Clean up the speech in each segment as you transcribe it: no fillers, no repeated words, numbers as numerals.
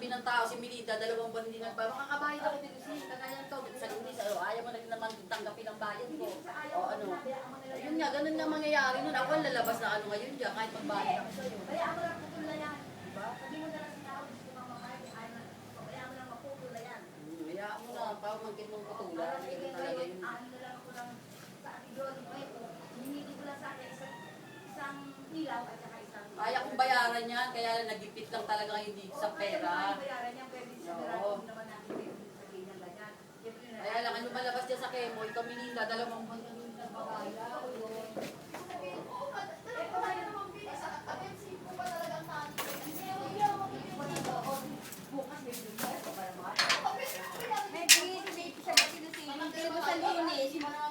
din ng tao si Melinda, 2 buwan hindi nagpa. Makakabayad ako dito si kagaya to. Sa lunis, ayaw mo na rin naman tanggapin ang bayad ko. O ano. Yun nga, ganun nga mangyayari nun. Ako ang lalabas na ano ngayon dyan, kahit magbayad ako sa'yo. Kaya ako lang putula yan. Diba? Sabi mo na lang sa tao, gusto mo mamamayad, kaya mo lang maputula yan. Kaya mo na, pamangkin mong putula. Ganun talaga yun. Ano na lang ako lang sa akin doon. Hinili ko lang sa akin isang ilaw at saka isang... Kaya kong bayaran yan, kaya nagipit lang talaga hindi sa pera. Bayaran yan, pwede sa naman natin sa ganyan ganyan. Kaya lang, ano malabas dyan sa Kemo, ikaw Melinda, 2 buwan ka nung nagbabayad.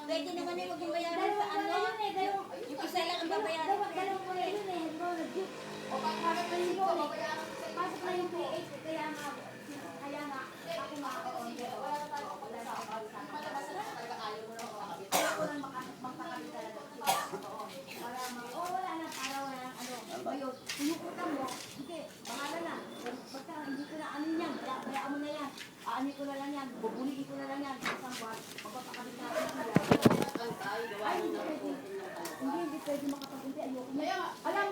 Pwede naman yung maging bayaran sa ano. Yung isa lang ang babayaran. O pagkakat na yun, pasok na yung PH, kaya nga ako makaon. Wala na tayo wala sa malabas na talaga ayaw mo na makakabit. Ako lang makakabit talaga. Wala na, para wala ng ano. Ngayon, pinuputang mo, sige, bahala na. Basta hindi ko na ano yan, bayaan mo na yan. Aanin ko na lang yan, bubuliin ko na lang yan. Isang buwan, magpapakabit natin sila. Ay, hindi pwede makapag-unti. Ayoko na. Alam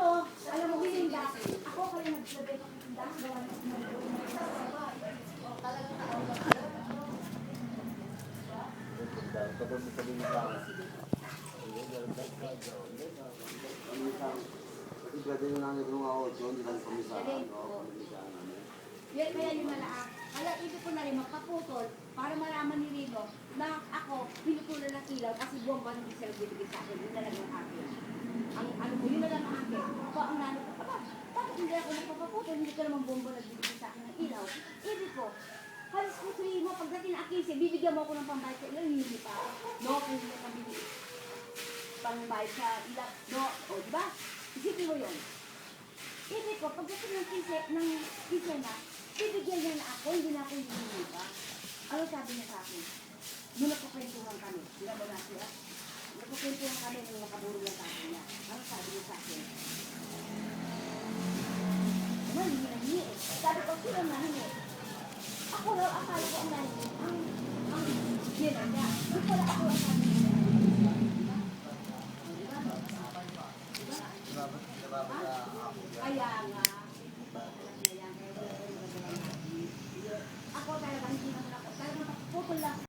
mo, Melinda, ako kaya nagsabi ko Melinda, gawa na talagang tao lang. Tapos sabi mo sa akin. Kasi pwede nyo nang nagulong ako, hindi lang pamisahan. Yan kaya yung malaak. Kaya ibig ko na rin magpaputol para malaman ni Rino na ako pinutulan ng ilaw kasi buwang ba hindi sila bibigay sa akin. Yun na lang yung akin. Ang ano ko, yun na lang ang akin. Ako ang nanay ko, bakit hindi ako nagpapaputol? Hindi ka naman buwang ba nagbibigay sa akin ng ilaw? Ibig ko, halos ko sa mo, pagdating na 15, bibigyan mo ako ng pambayad sa ilaw, hindi pa. No, kung hindi ka bibigay. Pambayad sa ilaw. No, o diba? Isipin mo yun. Ibig ko, pagdating ng 15 na, bibigyan niya na ako, hindi na ako hindi pa. Ano sabi niya sa akin? Nung nagkukwentuhan kami, sila ba na sila? Nagkukwentuhan kami nung nakaburo lang sa akin niya. Ano sabi niya sa akin? Naman, hindi na niya eh. Sabi ko, sino na niya? Ako raw, akala ko ang nahin. Ang gina niya. Yung pala ako ang sabi niya.